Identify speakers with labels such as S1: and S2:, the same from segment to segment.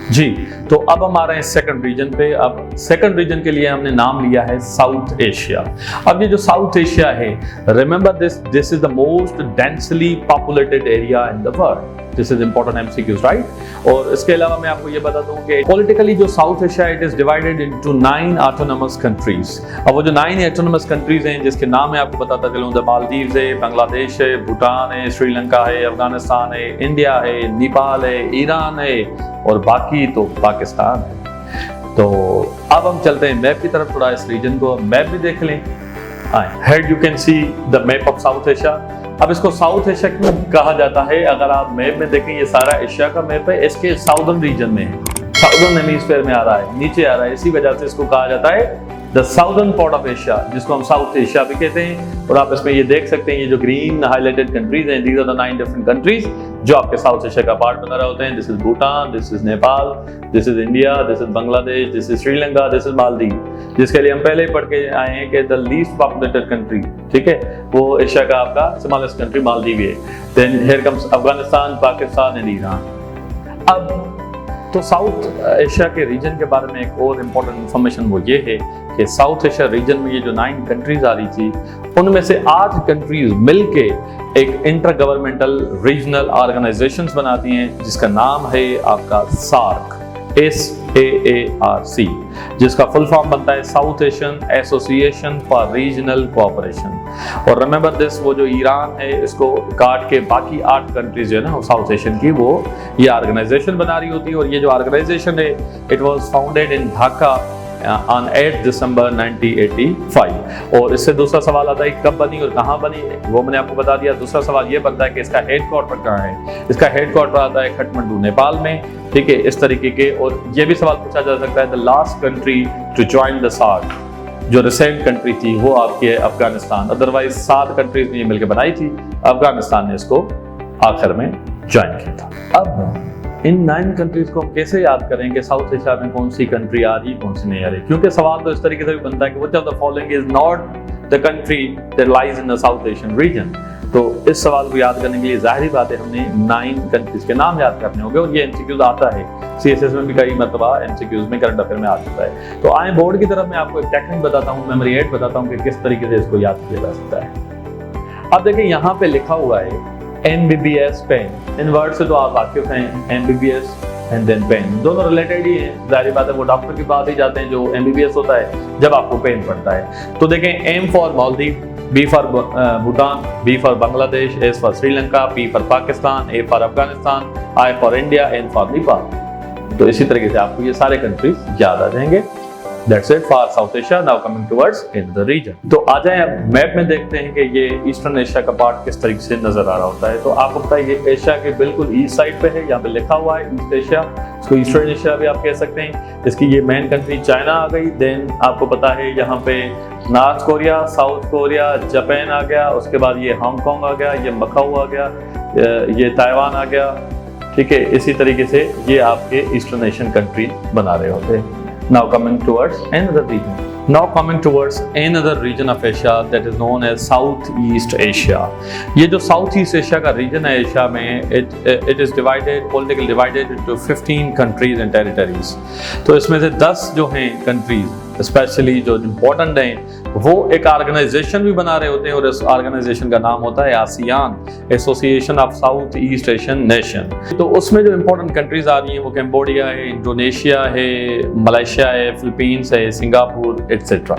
S1: जी, तो अब हम आ रहे हैं सेकंड रीजन पे। अब सेकंड रीजन के लिए हमने नाम लिया है साउथ एशिया। अब ये जो साउथ एशिया है, remember this is the most densely populated area in the world. This is important MCQs, right. और इसके अलावा मैं आपको ये बता दूं कि पॉलिटिकली जो south Asia it is divided into 9 autonomous countries. अब वो जो 9 ऑटोनोमस कंट्रीज हैं जिसके नाम मैं आपको बताता चलूं, द मालदीव्स है, बांग्लादेश है, भूटान है, श्रीलंका है, अफगानिस्तान है, इंडिया है, नेपाल है, ईरान है और बाकी तो पाकिस्तान है। तो अब हम चलते हैं मैप की तरफ, थोड़ा इस रीजन को मैप भी देख लें। Head you can see the map of south Asia. अब इसको साउथ एशिया क्यों कहा जाता है? अगर आप मैप में देखें, ये सारा एशिया का मैप है, इसके साउदर्न रीजन में है, साउदर्न हेमिस्फीयर में आ रहा है, नीचे आ रहा है, इसी वजह से इसको कहा जाता है the southern part of Asia, जिसको हम साउथ एशिया भी कहते हैं। और आप इसमें ये देख सकते हैं, ये जो ग्रीन हाईलाइटेड कंट्रीज हैं, these are the 9 different countries जो आपके साउथ एशिया का पार्ट बना रहे होते हैं। This is Bhutan, this is Nepal, this is India, this is Bangladesh, this is Sri Lanka, this is Maldives, जिसके लिए हम पहले ही पढ़ के आए हैं कि द लीस्ट पॉपुलेटेड कंट्री, ठीक है, वो एशिया का आपका स्मॉलेस्ट कंट्री मालदीव है। Then here comes Afghanistan, Pakistan and Iran. अब तो साउथ एशिया के रीजन के बारे में एक और इम्पोर्टेंट इंफॉर्मेशन वो ये है कि साउथ एशिया रीजन में ये जो 9 कंट्रीज आ रही थी, उनमें से 8 कंट्रीज मिलके एक इंटर गवर्नमेंटल रीजनल ऑर्गेनाइजेशंस बनाती हैं, जिसका नाम है आपका सार्क, SAARC, जिसका फुल फॉर्म बनता है south Asian association for regional cooperation. और रिमेंबर दिस, वो जो ईरान है इसको काट के बाकी 8 कंट्रीज जो है ना साउथ एशियन की, वो ये ऑर्गेनाइजेशन बना रही होती है। और ये जो ऑर्गेनाइजेशन है it was founded in Dhaka on 8 दिसंबर 1985। और इससे दूसरा सवाल आता है कब बनी और कहाँ बनी, वो मैंने आपको बता दिया। दूसरा सवाल ये बनता है कि इसका हेडक्वार्टर कहाँ है। इसका हेडक्वार्टर आता है काठमांडू, नेपाल में, ठीक है, इस तरीके के। और ये भी सवाल पूछा जा सकता है the last country to join the SAARC, जो रिसेंट कंट्री थी वो आपकी है अफगानिस्तान। अदरवाइज 7 कंट्रीज ने मिलकर बनाई थी, अफगानिस्तान ने इसको आखिर में ज्वाइन किया था। अब इन 9 कंट्रीज को हम कैसे याद करें कि साउथ एशिया में कौन सी कंट्री आ रही, कौन सी नहीं आ रही? क्योंकि सवाल तो इस तरीके से भी बनता है कि which of the following is not the country that lies in the south Asian region. तो इस सवाल को याद करने के लिए जाहिर बात है हमने 9 कंट्रीज के नाम याद करने होंगे। और ये एमसीक्यूज आता है, सीएसएस में भी कई मरतबा एमसीक्यूज में, करंट अफेयर में आ चुका है। तो आए बोर्ड की तरफ मैं आपको एक टेक्निक बताता हूँ, मेमोरी एड बताता हूँ कि किस तरीके से इसको याद किया जा सकता है। अब देखिए यहाँ पे लिखा हुआ है MBBS पेन। इन वर्ड से तो आप वाकिफ हैं, MBBS एंड देन पेन, दोनों रिलेटेड ही हैं। जाहिर बात है वो डॉक्टर के पास ही जाते हैं जो MBBS होता है जब आपको पेन पड़ता है। तो देखें, M for Maldives, B for Bhutan, B for Bangladesh, S for Sri Lanka, P for Pakistan, A for Afghanistan, I for India, N for Nepal. तो इसी तरीके से आपको ये सारे कंट्रीज याद आ जाएंगे। That's it for South Asia. Now coming towards in the region. तो आ जाए अब मैप में देखते हैं कि ये ईस्टर्न एशिया का पार्ट किस तरीके से नजर आ रहा होता है। तो आपको पता है ये एशिया के बिल्कुल ईस्ट साइड पे है, यहाँ पे लिखा हुआ है ईस्ट एशिया, इसको ईस्टर्न एशिया भी आप कह सकते हैं। इसकी ये मेन कंट्री चाइना आ गई, देन आपको पता है यहाँ पे North Korea, South Korea, Japan आ गया, उसके बाद ये हांगकॉन्ग आ गया, ये मकाऊ आ गया, ये ताइवान आ गया, ठीक है। इसी तरीके से ये आपके ईस्टर्न एशियन कंट्री बना रहे होते हैं। Now coming towards another region. Now coming towards another region of Asia that is known as Southeast Asia. ये जो Southeast Asia का region है एशिया में, it is divided, politically divided into 15 countries and territories. तो इसमें से 10 जो हैं countries, स्पेशली जो इम्पोर्टेंट हैं, वो एक ऑर्गेनाइजेशन भी बना रहे होते हैं और इस ऑर्गेनाइजेशन का नाम होता है ASEAN, association of south east Asian nation. तो उसमें जो इम्पोर्टेंट कंट्रीज आ रही हैं वो कैम्बोडिया है, इंडोनेशिया है, मलेशिया है, फिलीपींस है, सिंगापुर एटसेट्रा।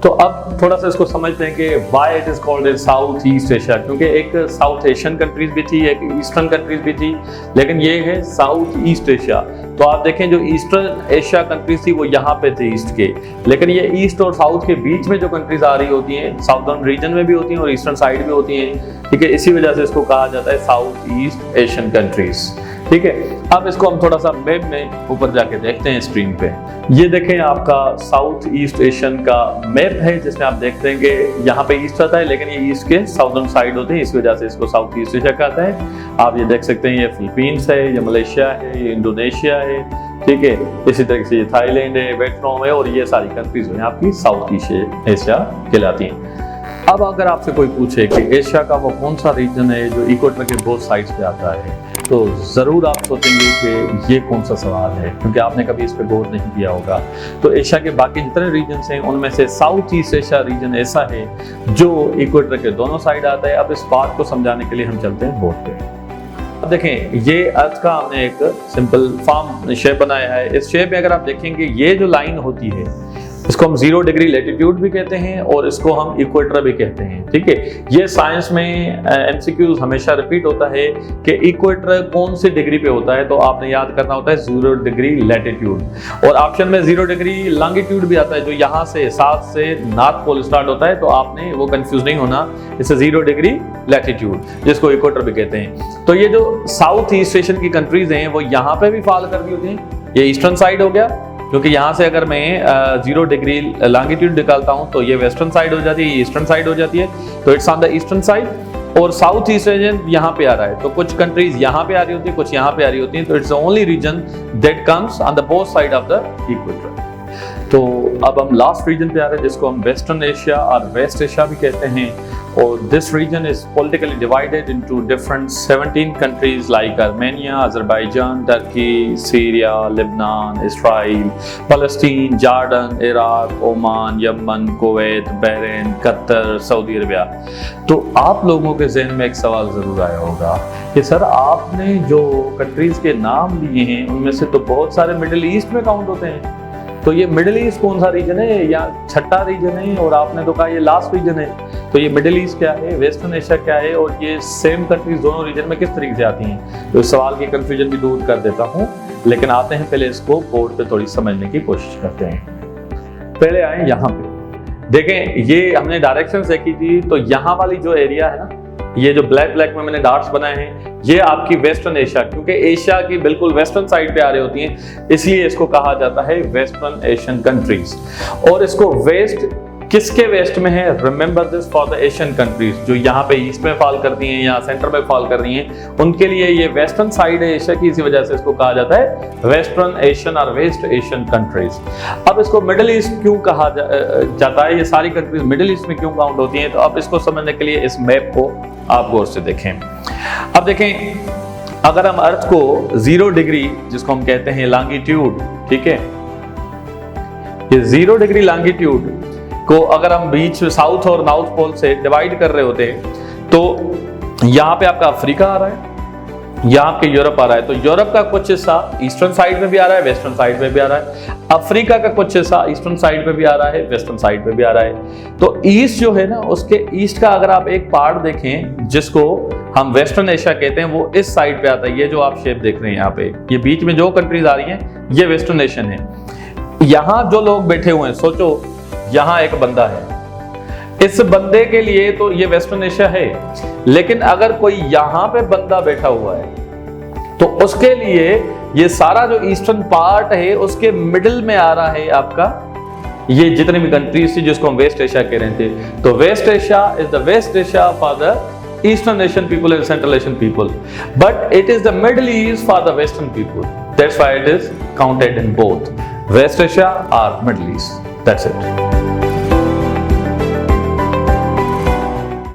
S1: तो अब थोड़ा सा इसको समझते हैं कि why it is called a south east Asia, क्योंकि एक साउथ एशियन कंट्रीज भी थी, एक ईस्टर्न कंट्रीज भी थी, लेकिन ये है साउथ ईस्ट एशिया। तो आप देखें जो ईस्टर्न एशिया कंट्रीज थी वो यहाँ पे थे ईस्ट के, लेकिन ये ईस्ट और साउथ के बीच में जो कंट्रीज आ रही होती हैं, साउदर्न रीजन में भी होती हैं और ईस्टर्न साइड भी होती हैं, ठीक है। इसी वजह से इसको कहा जाता है साउथ ईस्ट एशियन कंट्रीज, ठीक है। अब इसको हम थोड़ा सा मैप में ऊपर जाके देखते हैं स्क्रीन पे। ये देखें आपका साउथ ईस्ट एशियन का मैप है, जिसमें आप देखते हैं कि यहाँ पे ईस्ट आता है, लेकिन ये ईस्ट के साउदर्न साइड होते हैं, इस वजह से इसको साउथ ईस्ट एशिया कहता है। आप ये देख सकते हैं, ये फिलीपींस है, ये मलेशिया है, ये इंडोनेशिया है, ठीक है। इसी तरीके से ये थाईलैंड है, वियतनाम है, और ये सारी कंट्रीज जो है आपकी साउथ ईस्ट एशिया कहलाती हैं। अब अगर आपसे कोई पूछे कि एशिया का वो कौन सा रीजन है जो इक्वेटर के बोथ साइड्स पे आता है, तो ज़रूर आप सोचेंगे कि ये कौन सा सवाल है, क्योंकि आपने कभी इस पर गौर नहीं किया होगा। तो एशिया के बाकी जितने रीजन्स हैं उनमें से साउथ ईस्ट एशिया रीजन ऐसा है जो इक्वेटर के दोनों साइड आता है। अब इस बात को समझाने के लिए हम चलते हैं बोर्ड पे। अब देखें, ये अर्थ का हमने एक सिंपल फॉर्म शेप बनाया है। इस शेप में अगर आप देखेंगे, ये जो लाइन होती है इसको हम 0 डिग्री लैटिट्यूड भी कहते हैं और इसको हम इक्वेटर भी कहते हैं, ठीक है। ये साइंस में एमसीक्यूज हमेशा रिपीट होता है कि इक्वेटर कौन सी डिग्री पे होता है, तो आपने याद करना होता है 0 डिग्री लैटिट्यूड। और ऑप्शन में 0 डिग्री लॉन्गिट्यूड भी आता है, जो यहाँ से साउथ से नॉर्थ पोल स्टार्ट होता है, तो आपने वो कंफ्यूज नहीं होना, इससे 0 डिग्री लैटिट्यूड जिसको इक्वेटर भी कहते हैं। तो ये जो साउथ ईस्ट एशियन की कंट्रीज हैं वो यहाँ पे भी फॉल कर रही होती हैं। ये ईस्टर्न साइड हो गया, क्योंकि यहाँ से अगर मैं 0 डिग्री लॉन्गिट्यूड निकालता हूँ तो ये वेस्टर्न साइड हो जाती है, ये ईस्टर्न साइड हो जाती है, तो it's on the eastern side. और साउथ ईस्ट रीजन यहाँ पे आ रहा है, तो कुछ कंट्रीज यहाँ पे आ रही होती है, कुछ यहाँ पे आ रही होती हैं, तो it's the only reason that comes on the both side of the equator. तो अब हम लास्ट रीजन पे आ रहे हैं जिसको हम वेस्टर्न एशिया और वेस्ट एशिया भी कहते हैं। और this region is politically divided into different 17 countries like Armenia, Azerbaijan, Turkey, Syria, Lebanon, Israel, Palestine, Jordan, Iraq, Oman, Yemen, Kuwait, Bahrain, Qatar, Saudi Arabia. तो आप लोगों के जहन में एक सवाल जरूर आया होगा कि सर आपने जो कंट्रीज के नाम लिए हैं उनमें से तो बहुत सारे मिडिल ईस्ट में काउंट होते हैं, तो ये मिडिल ईस्ट कौन सा रीजन है या छठा रीजन है, और आपने तो कहा ये लास्ट रीजन है। तो ये मिडिल ईस्ट क्या है, वेस्टर्न एशिया क्या है, और ये सेम कंट्रीज दोनों रीजन में किस तरीके से आती हैं। तो इस सवाल की कंफ्यूजन भी दूर कर देता हूँ, लेकिन आते हैं पहले इसको बोर्ड पे थोड़ी समझने की कोशिश करते हैं। पहले आए यहाँ पे, देखें ये हमने डायरेक्शन देखी थी, तो यहाँ वाली जो एरिया है ना, ये जो ब्लैक ब्लैक में मैंने डॉट्स बनाए हैं, ये आपकी वेस्टर्न एशिया, क्योंकि एशिया की बिल्कुल वेस्टर्न साइड पे आ रही होती हैं, इसलिए इसको कहा जाता है वेस्टर्न एशियन कंट्रीज। और इसको वेस्ट किसके वेस्ट में है, remember this for the Asian countries, जो यहाँ पे ईस्ट में फॉल करती हैं या सेंटर में फॉल कर रही हैं, उनके लिए ये वेस्टर्न साइड है एशिया की, इसी वजह से इसको कहा जाता है वेस्टर्न एशियन और वेस्ट एशियन कंट्रीज। अब इसको मिडिल ईस्ट क्यों कहा जाता है, ये सारी कंट्रीज मिडिल ईस्ट में क्यों काउंट होती हैं, तो अब इसको समझने के लिए इस मैप को आप गौर से देखें। अब देखें, अगर हम अर्थ को 0 डिग्री जिसको हम कहते हैं लॉन्गिट्यूड, ठीक है, ये 0 डिग्री लॉन्गिट्यूड को अगर हम बीच साउथ और नॉर्थ पोल से डिवाइड कर रहे होते हैं, तो यहाँ पे आपका अफ्रीका आ रहा है, यहाँ पे यूरोप आ रहा है, तो यूरोप का कुछ हिस्सा ईस्टर्न साइड में भी आ रहा है, वेस्टर्न साइड में भी आ रहा है। अफ्रीका का कुछ हिस्सा ईस्टर्न साइड में भी आ रहा है, वेस्टर्न साइड में भी आ रहा है। तो ईस्ट जो है ना, उसके ईस्ट का अगर आप एक पार्ट देखें जिसको हम वेस्टर्न एशिया कहते हैं, वो इस साइड पे आता है। ये जो आप शेप देख रहे हैं यहाँ पे, ये बीच में जो कंट्रीज आ रही हैं, ये वेस्टर्न एशियन है। यहाँ जो लोग बैठे हुए हैं, सोचो यहाँ एक बंदा है, इस बंदे के लिए तो ये वेस्टर्न एशिया है, लेकिन अगर कोई यहाँ पे बंदा बैठा हुआ है तो उसके लिए ये सारा जो ईस्टर्न पार्ट है उसके मिडिल में आ रहा है आपका, ये जितने भी कंट्रीज थी जिसको हम वेस्ट एशिया कह रहे थे। तो West Asia is the West Asia for the eastern Asian people and central Asian people, but it is the Middle East for the western people, that's why it is counted in both West Asia और Middle East, that's it.